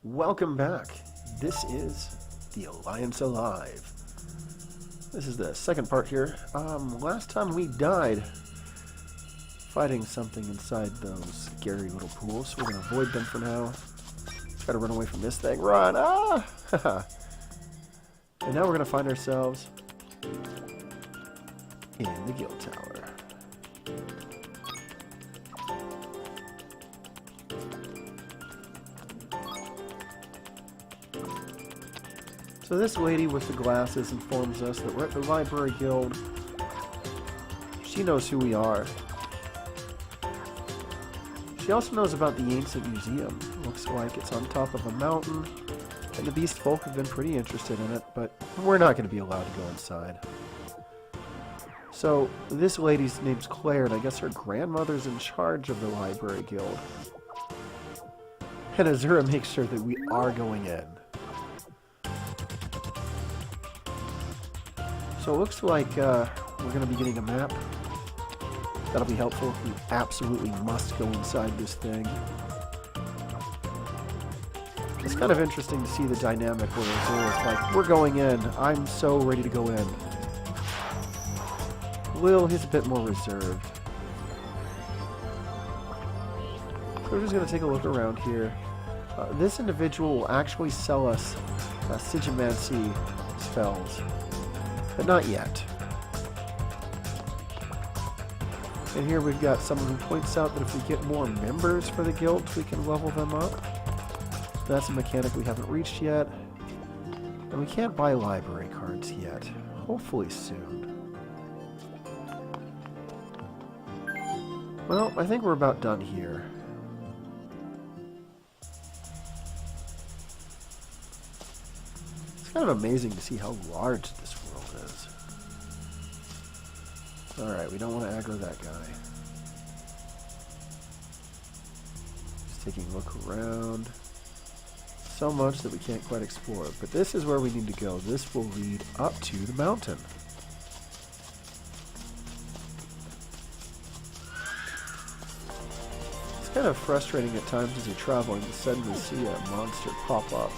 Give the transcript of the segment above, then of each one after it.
Welcome back. This is the Alliance Alive. This is the second part here. Last time we died fighting something inside those scary little pools, so we're going to avoid them for now. Try to run away from this thing. Run! Ah! And now we're going to find ourselves in the guild tower. So this lady with the glasses informs us that we're at the library guild. She knows who we are. She also knows about the ancient museum. Looks like it's on top of a mountain, and the beast folk have been pretty interested in it, but we're not going to be allowed to go inside. So this lady's name's Claire, and I guess her grandmother's in charge of the library guild. And Azura makes sure that we are going in. So it looks like we're going to be getting a map. That'll be helpful. We absolutely must go inside this thing. It's kind of interesting to see the dynamic where Azura's like, we're going in. I'm so ready to go in. Will, he's a bit more reserved. So we're just going to take a look around here. This individual will actually sell us Sigimancy spells. But not yet. And here we've got someone who points out that if we get more members for the guild, we can level them up. That's a mechanic we haven't reached yet. And we can't buy library cards yet. Hopefully soon. Well, I think we're about done here. It's kind of amazing to see how large this world is. Alright, we don't want to aggro that guy. Just taking a look around. So much that we can't quite explore. But this is where we need to go. This will lead up to the mountain. It's kind of frustrating at times as you're traveling to suddenly see a monster pop up.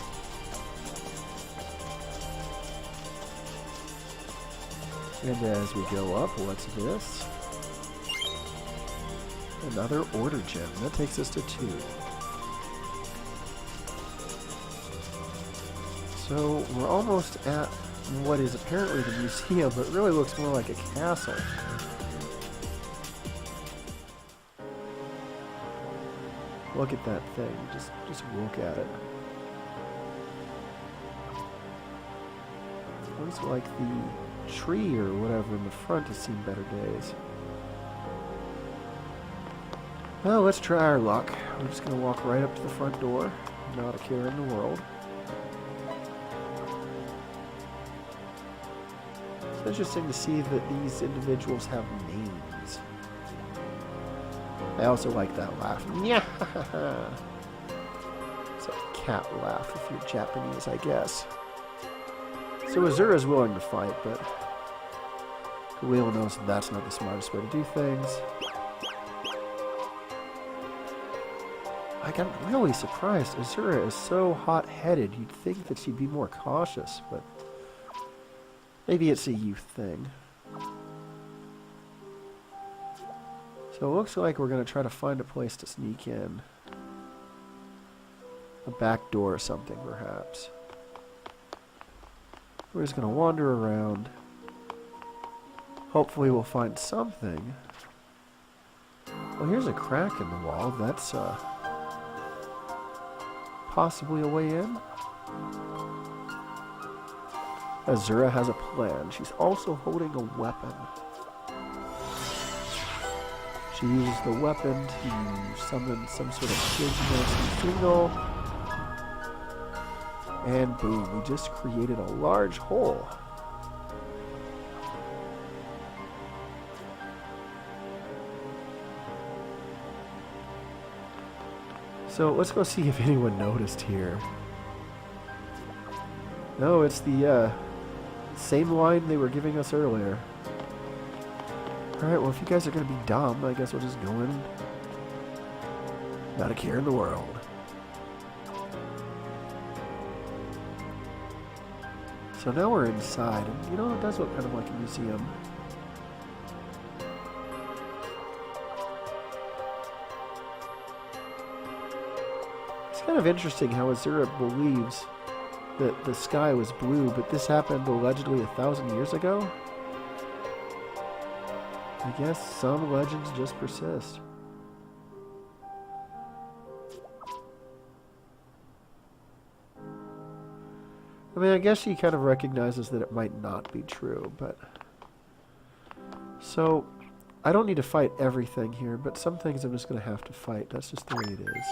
And as we go up, what's this? Another order gem. That takes us to 2. So we're almost at what is apparently the museum, but really looks more like a castle. Look at that thing. Just look at it. Looks like the tree or whatever in the front has seen better days. Well, let's try our luck. We're just going to walk right up to the front door. Not a care in the world. It's interesting to see that these individuals have names. I also like that laugh. It's a cat laugh if you're Japanese, I guess. So Azura's willing to fight, but Galil knows that's not the smartest way to do things. Like, I'm really surprised. Azura is so hot-headed. You'd think that she'd be more cautious, but maybe it's a youth thing. So it looks like we're going to try to find a place to sneak in. A back door or something, perhaps. We're just going to wander around. Hopefully we'll find something. Well, here's a crack in the wall. That's possibly a way in. Azura has a plan. She's also holding a weapon. She uses the weapon to summon some sort of Sigimancy signal. And boom, we just created a large hole. So let's go see if anyone noticed here. No, it's the same line they were giving us earlier. Alright, well if you guys are going to be dumb, I guess we'll just go in. Not a care in the world. So now we're inside, and you know, it does look kind of like a museum. It's kind of interesting how Azura believes that the sky was blue, but this happened allegedly 1,000 years ago. I guess some legends just persist. I mean, I guess she kind of recognizes that it might not be true, but... So, I don't need to fight everything here, but some things I'm just going to have to fight. That's just the way it is.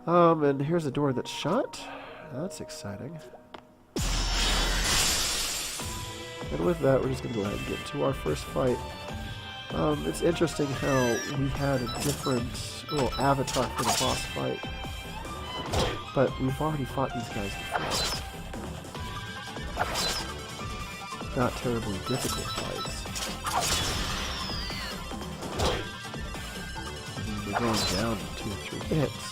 And here's a door that's shut. That's exciting. And with that, we're just going to go ahead and get to our first fight. It's interesting how we had a different little avatar for the boss fight. But we've already fought these guys before. Not terribly difficult fights. I mean, we're going down in 2 or 3 hits.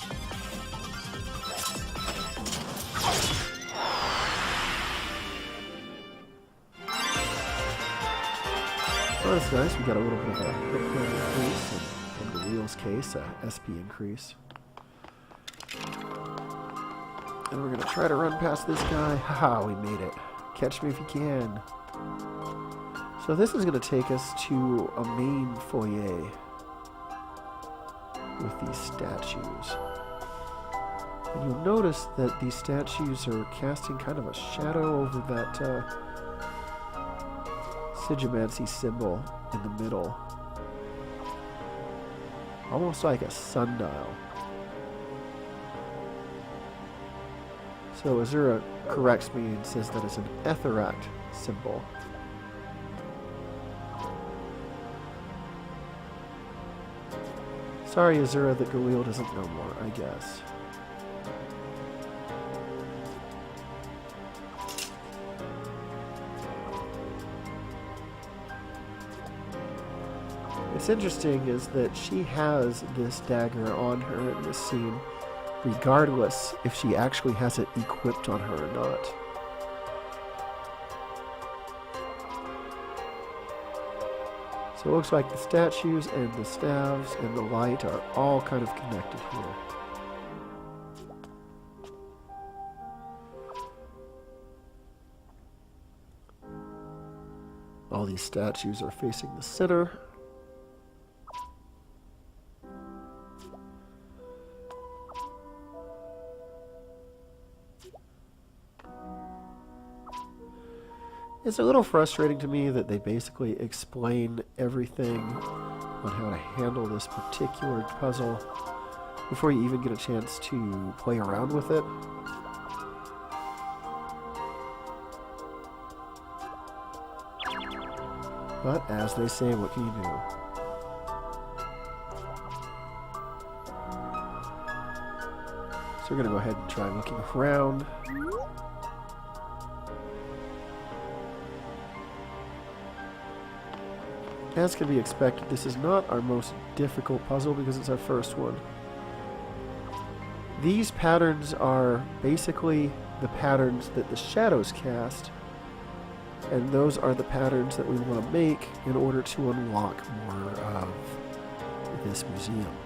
Well, that's nice. We got a little bit of a hit point increase, and in Galil's case, a SP increase. And we're going to try to run past this guy. Haha, we made it. Catch me if you can. So this is going to take us to a main foyer with these statues. And you'll notice that these statues are casting kind of a shadow over that Sigimancy symbol in the middle. Almost like a sundial. So Azura corrects me and says that it's an Etheract symbol. Sorry, Azura, that Galil doesn't know more, I guess. What's interesting is that she has this dagger on her in this scene, regardless if she actually has it equipped on her or not. So it looks like the statues and the staves and the light are all kind of connected here. All these statues are facing the center. It's a little frustrating to me that they basically explain everything on how to handle this particular puzzle before you even get a chance to play around with it. But as they say, what can you do? So we're going to go ahead and try looking around. As can be expected, this is not our most difficult puzzle because it's our first one. These patterns are basically the patterns that the shadows cast, and those are the patterns that we want to make in order to unlock more of this museum.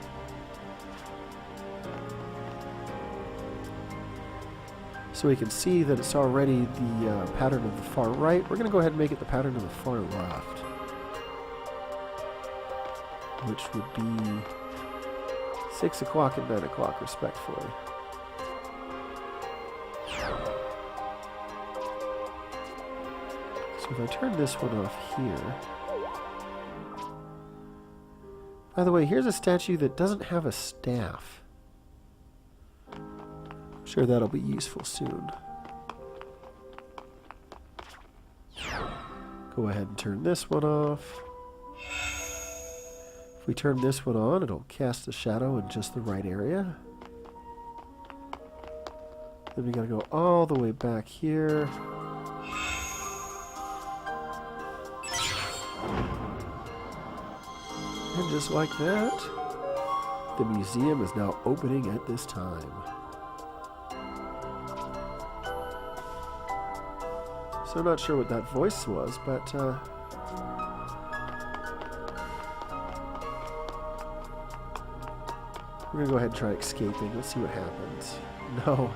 So we can see that it's already the pattern of the far right. We're going to go ahead and make it the pattern of the far left, which would be 6 o'clock and 9 o'clock, respectively. So if I turn this one off here... By the way, here's a statue that doesn't have a staff. I'm sure that'll be useful soon. Go ahead and turn this one off. If we turn this one on, it'll cast a shadow in just the right area. Then we gotta go all the way back here. And just like that, the museum is now opening at this time. So I'm not sure what that voice was, but we're gonna go ahead and try escaping. Let's see what happens. No,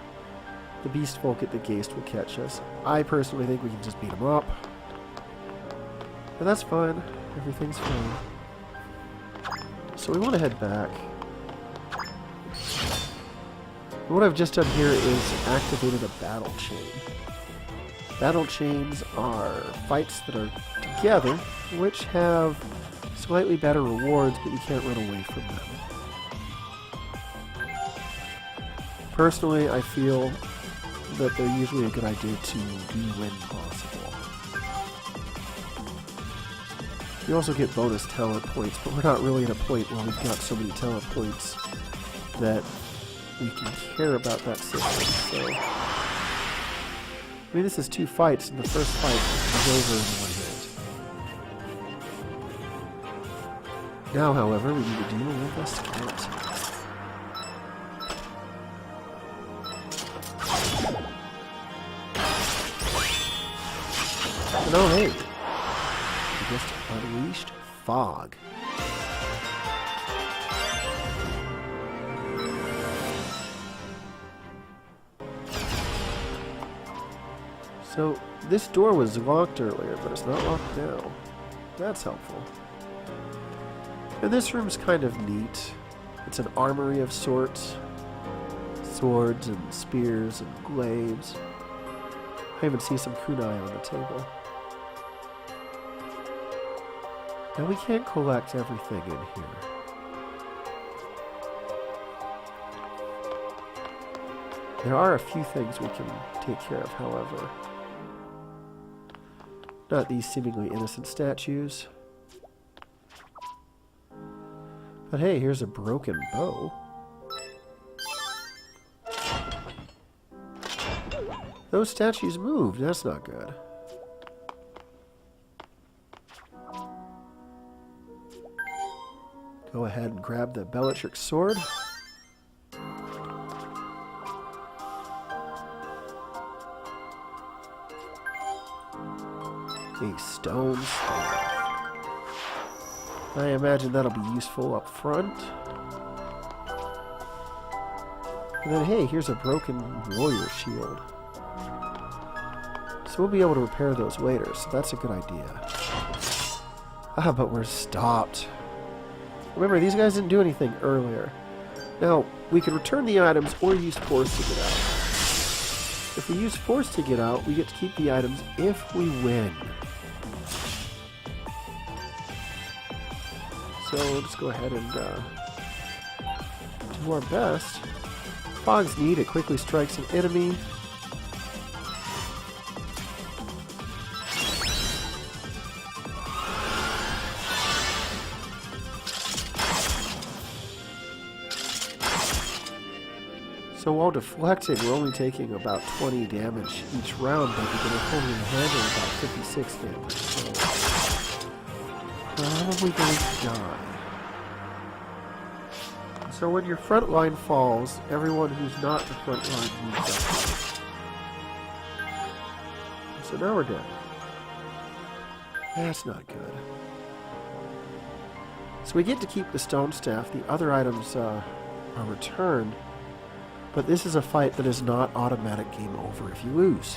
the beast folk at the Geist will catch us. I personally think we can just beat them up. But that's fine. Everything's fine. So we want to head back. What I've just done here is activated a battle chain. Battle chains are fights that are together, which have slightly better rewards, but you can't run away from them. Personally, I feel that they're usually a good idea to be when possible. You also get bonus talent points, but we're not really at a point where we've got so many talent points that we can care about that system, so... I mean, this is 2 fights, and the first fight is over in 1 hit. Now, however, we need to deal with a skeleton. And oh hey, we just unleashed fog. So, this door was locked earlier, but it's not locked now. That's helpful. And this room's kind of neat. It's an armory of sorts. Swords and spears and glaives. I even see some kunai on the table. Now we can't collect everything in here. There are a few things we can take care of, however. Not these seemingly innocent statues. But hey, here's a broken bow. Those statues moved. That's not good. Go ahead and grab the Bellatrix sword. A stone staff. I imagine that'll be useful up front. And then, hey, here's a broken warrior shield. So we'll be able to repair those later, so that's a good idea. Ah, but we're stopped. Remember, these guys didn't do anything earlier. Now, we can return the items or use force to get out. If we use force to get out, we get to keep the items if we win. So let's go ahead and do our best. Fog's neat. It quickly strikes an enemy. So while deflecting, we're only taking about 20 damage each round, but we're only handling about 56 damage. So probably going to die. So when your front line falls, everyone who's not the front line moves up. So now we're dead. That's not good. So we get to keep the stone staff. The other items are returned. But this is a fight that is not automatic game over if you lose.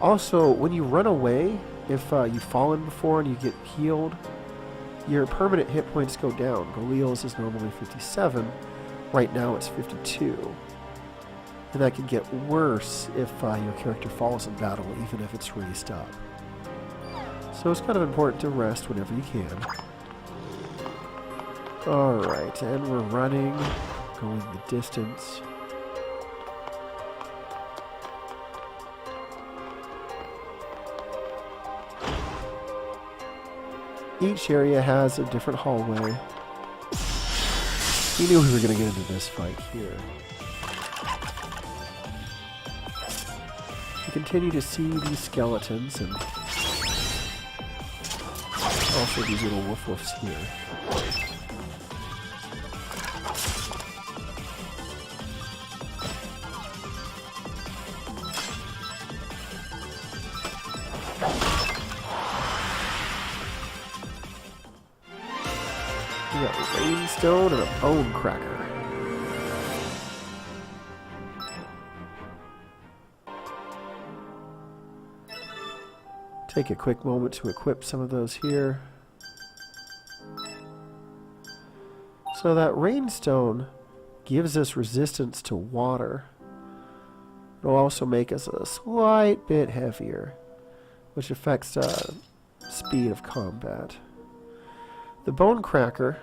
Also, when you run away, if you've fallen before and you get healed, your permanent hit points go down. Galil's is normally 57. Right now it's 52. And that can get worse if your character falls in battle, even if it's raised up. So it's kind of important to rest whenever you can. Alright, and we're running, going the distance. Each area has a different hallway. We knew we were going to get into this fight here. We continue to see these skeletons and also these little woof-woofs here. stone and a bone cracker. Take a quick moment to equip some of those here. So that rainstone gives us resistance to water. It'll also make us a slight bit heavier, which affects speed of combat. The bone cracker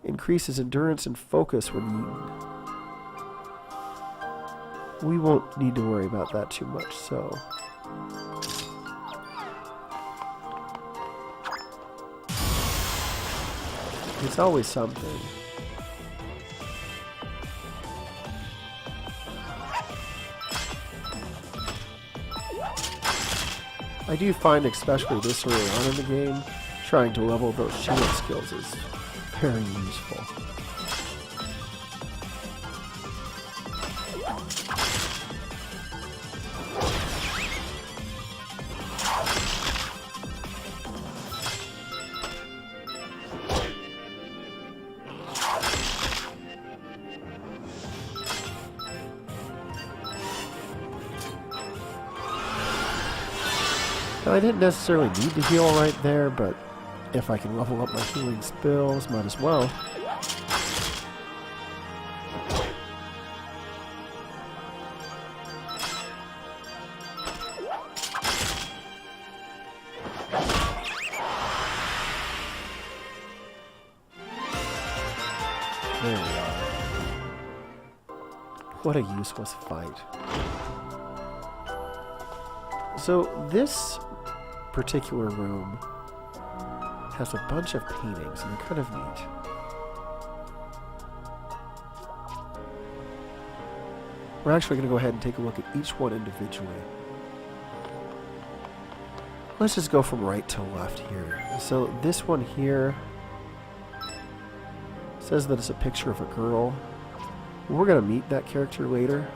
increases endurance and focus when eaten. We won't need to worry about that too much, so... It's always something. I do find, especially this early on in the game, trying to level those shield skills is very useful. Now, I didn't necessarily need to heal right there, but if I can level up my healing spells, might as well. There we are. What a useless fight. So this particular room has a bunch of paintings, and they're kind of neat. We're actually going to go ahead and take a look at each one individually. Let's just go from right to left here. So this one here says that it's a picture of a girl. We're going to meet that character later.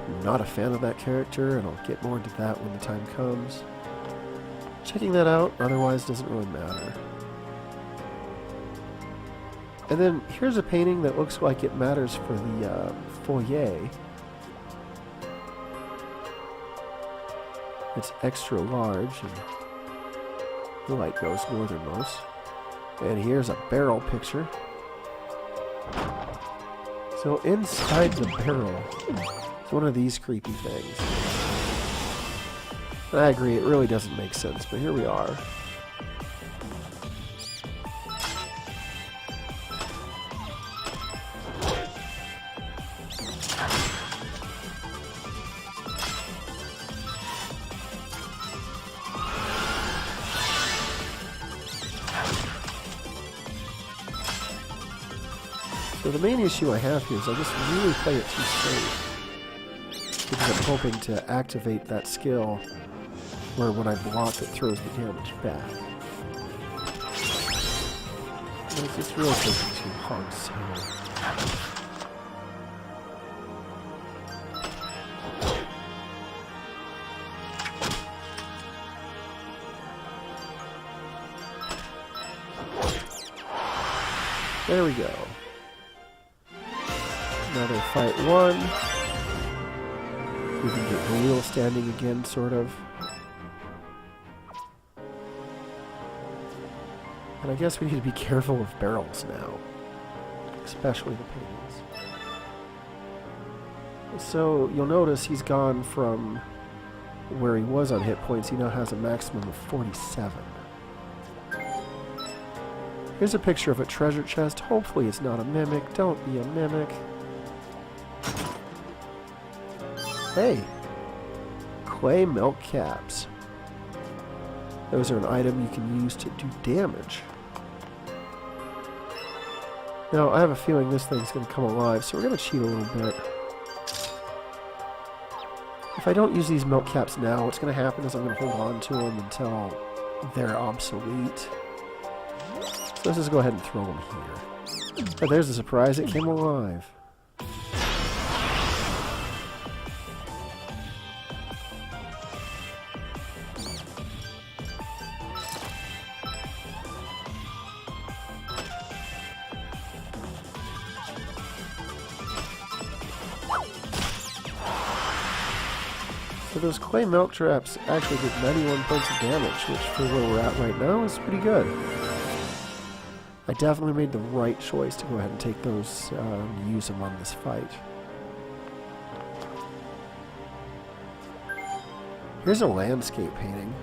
I'm not a fan of that character, and I'll get more into that when the time comes. Checking that out otherwise doesn't really matter. And then here's a painting that looks like it matters for the foyer. It's extra large, and the light goes northernmost. And here's a barrel picture. So inside the barrel is one of these creepy things. I agree, it really doesn't make sense, but here we are. So the main issue I have here is I just really play it too safe, because I'm hoping to activate that skill where when I block it throws the damage back. But it's just really taking too long, so... There we go. Another fight one. We can get Galil standing again, sort of. And I guess we need to be careful of barrels now. Especially the paintings. So, you'll notice he's gone from where he was on hit points. He now has a maximum of 47. Here's a picture of a treasure chest. Hopefully it's not a mimic. Don't be a mimic. Hey! Clay milk caps. Those are an item you can use to do damage. Now, I have a feeling this thing's going to come alive, so we're going to cheat a little bit. If I don't use these milk caps now, what's going to happen is I'm going to hold on to them until they're obsolete. So let's just go ahead and throw them here. Oh, there's a surprise, it came alive. So those clay milk traps actually did 91 points of damage, which for where we're at right now is pretty good. I definitely made the right choice to go ahead and take those and use them on this fight. Here's a landscape painting.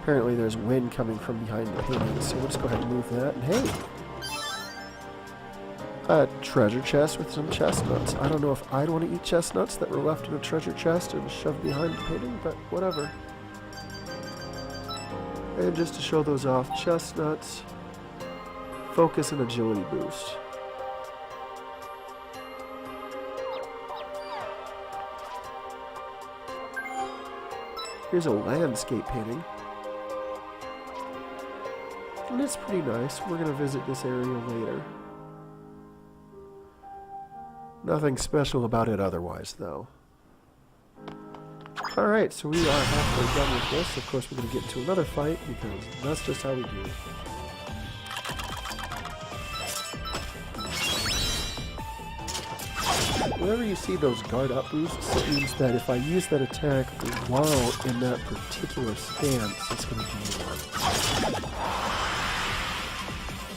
Apparently there's wind coming from behind the painting, so we'll just go ahead and move that. And hey! A treasure chest with some chestnuts. I don't know if I'd want to eat chestnuts that were left in a treasure chest and shoved behind the painting, but whatever. And just to show those off, chestnuts, focus and agility boost. Here's a landscape painting. And it's pretty nice. We're going to visit this area later. Nothing special about it otherwise, though. Alright, so we are halfway done with this. Of course, we're going to get into another fight, because that's just how we do it. Whenever you see those guard up boosts, it means that if I use that attack while in that particular stance, it's going to do more.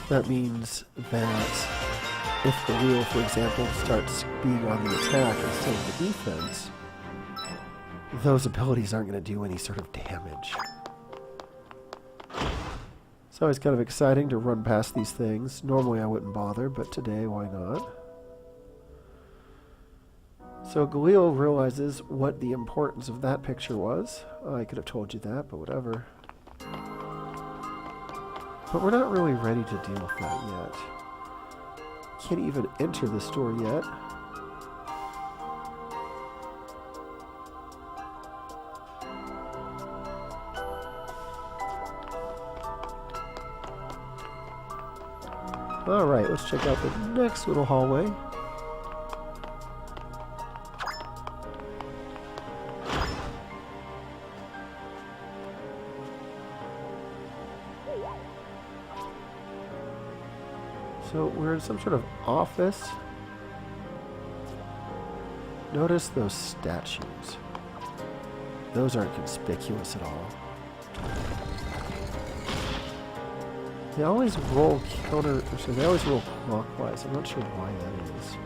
That means that if the wheel, for example, starts being on the attack instead of the defense, those abilities aren't going to do any sort of damage. It's always kind of exciting to run past these things. Normally I wouldn't bother, but today, why not? So Galil realizes what the importance of that picture was. I could have told you that, but whatever. But we're not really ready to deal with that yet. Can't even enter the store yet. Alright, let's check out the next little hallway. So we're in some sort of office. Notice those statues. Those aren't conspicuous at all. They always roll they always roll clockwise. I'm not sure why that is.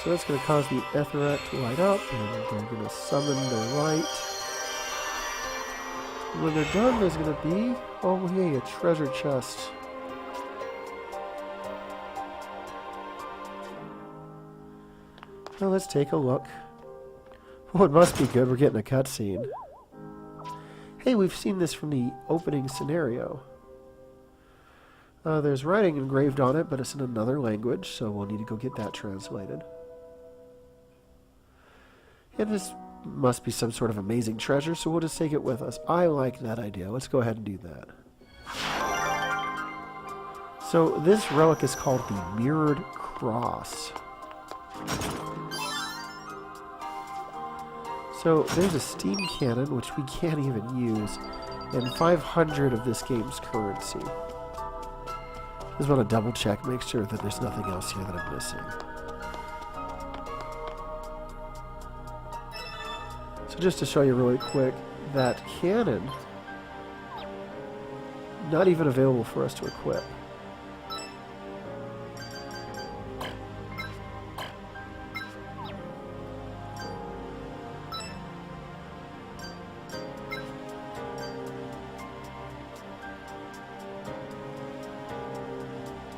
So that's going to cause the Aetherite to light up, and they're going to summon their light. And when they're done, there's going to be, oh yay, a treasure chest. Well, let's take a look. Oh, it must be good. We're getting a cutscene. Hey, we've seen this from the opening scenario. There's writing engraved on it, but it's in another language, so we'll need to go get that translated. And this must be some sort of amazing treasure, so we'll just take it with us. I like that idea. Let's go ahead and do that. So this relic is called the Mirrored Cross. So there's a steam cannon, which we can't even use, and 500 of this game's currency. Just want to double check, make sure that there's nothing else here that I'm missing. So just to show you really quick, that cannon, not even available for us to equip.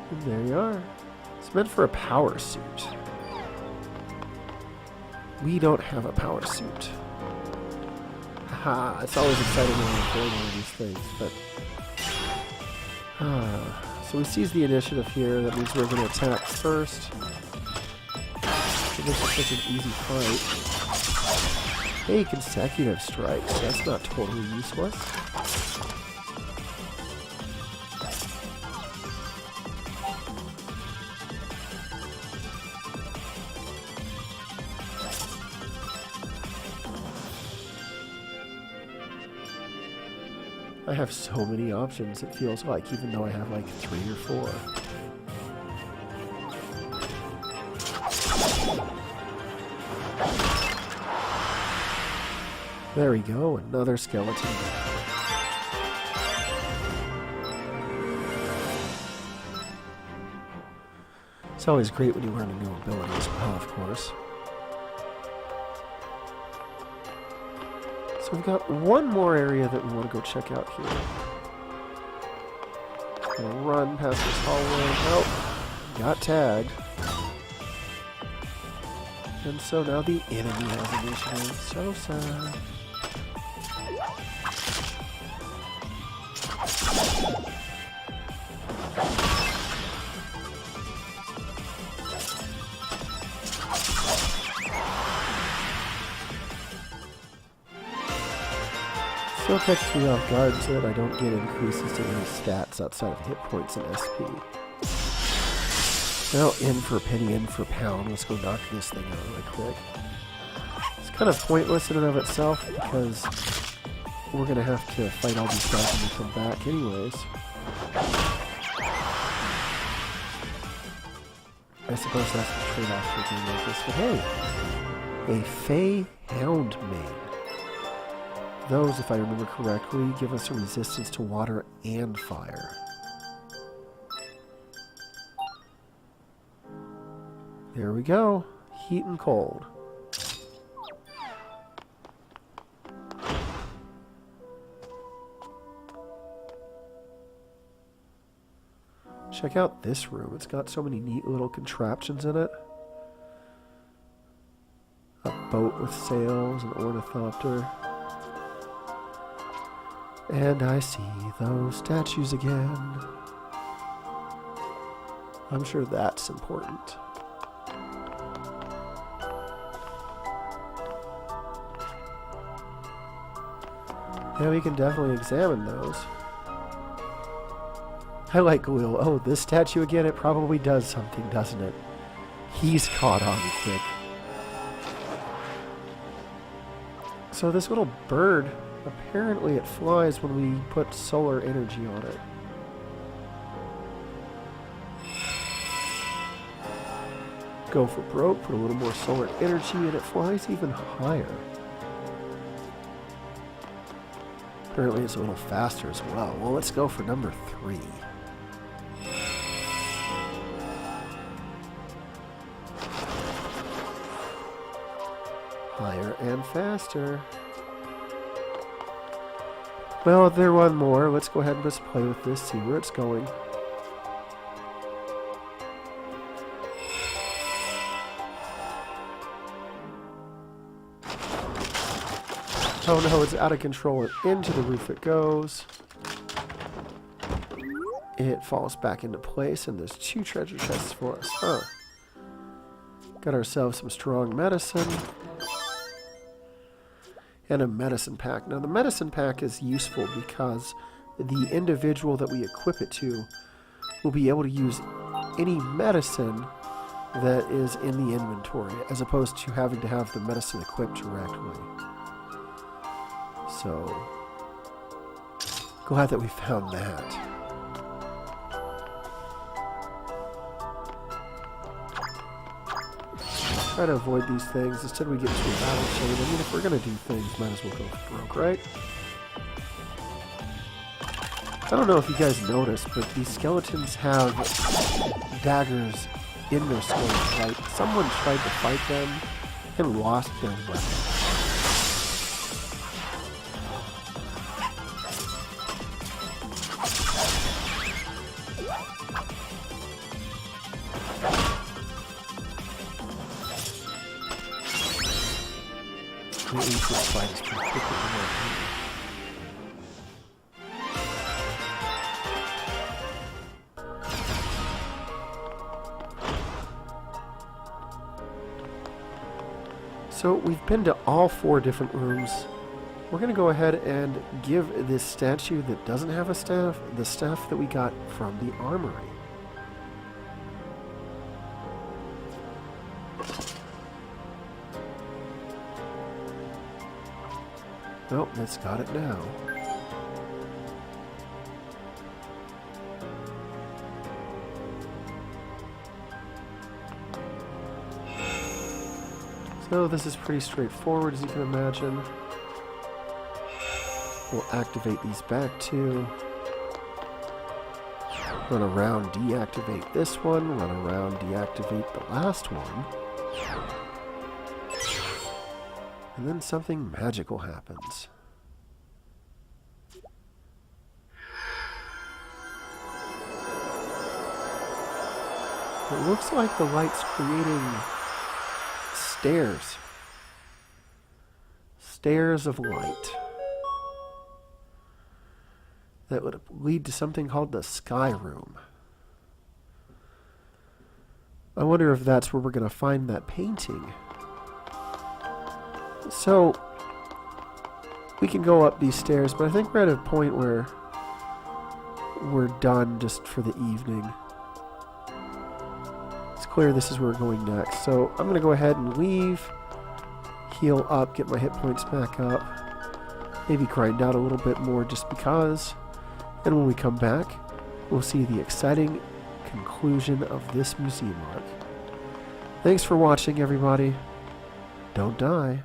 And there you are. It's meant for a power suit. We don't have a power suit. Haha, it's always exciting when we build one of these things, but... so we seize the initiative here. That means we're going to attack first. So this is such an easy fight. Hey, consecutive strikes. That's not totally useless. I have so many options, it feels like, even though I have like 3 or 4. There we go, another skeleton. It's always great when you learn a new ability as well, of course. So we've got one more area that we want to go check out here. Gonna run past this hallway. Oh, got tagged. And so now the enemy has initiative. So sad. Still catches me off guard so that I don't get increases to any stats outside of hit points and SP. Well, in for a penny, in for a pound. Let's go knock this thing out really quick. It's kind of pointless in and of itself because we're going to have to fight all these guys when we come back anyways. I suppose that's the trade-off for a game like this. But hey, a Fey Hound Maid. Those, if I remember correctly, give us a resistance to water and fire. There we go. Heat and cold. Check out this room. It's got so many neat little contraptions in it. A boat with sails, an ornithopter. And I see those statues again. I'm sure that's important. Yeah, we can definitely examine those. I like Galil. Oh, this statue again, it probably does something, doesn't it? He's caught on quick. So this little bird, apparently it flies when we put solar energy on it. Go for broke, put a little more solar energy, and it flies even higher. Apparently it's a little faster as well. Well, let's go for number 3. Higher and faster. Well, there one more. Let's go ahead and just play with this, see where it's going. Oh no, it's out of control and into the roof it goes. It falls back into place and there's 2 treasure chests for us. Huh. Got ourselves some strong medicine. And a medicine pack. Now the medicine pack is useful because the individual that we equip it to will be able to use any medicine that is in the inventory as opposed to having to have the medicine equipped directly. So, glad that we found that. Try to avoid these things. Instead we get to a battle chain. I mean, if we're going to do things, might as well go for broke, right? I don't know if you guys noticed, but these skeletons have daggers in their skulls. Like, someone tried to fight them and lost their weapon. This fight is particularly more. So we've been to all 4 different rooms. We're going to go ahead and give this statue that doesn't have a staff the staff that we got from the armory. Oh, it's got it now. So this is pretty straightforward, as you can imagine. We'll activate these back two. Run around, deactivate this one. Run around, deactivate the last one. And then something magical happens. It looks like the light's creating stairs. Stairs of light. That would lead to something called the Sky Room. I wonder if that's where we're going to find that painting. So, we can go up these stairs, but I think we're at a point where we're done just for the evening. It's clear this is where we're going next. So, I'm going to go ahead and leave, heal up, get my hit points back up, maybe grind out a little bit more just because. And when we come back, we'll see the exciting conclusion of this museum arc. Thanks for watching, everybody. Don't die.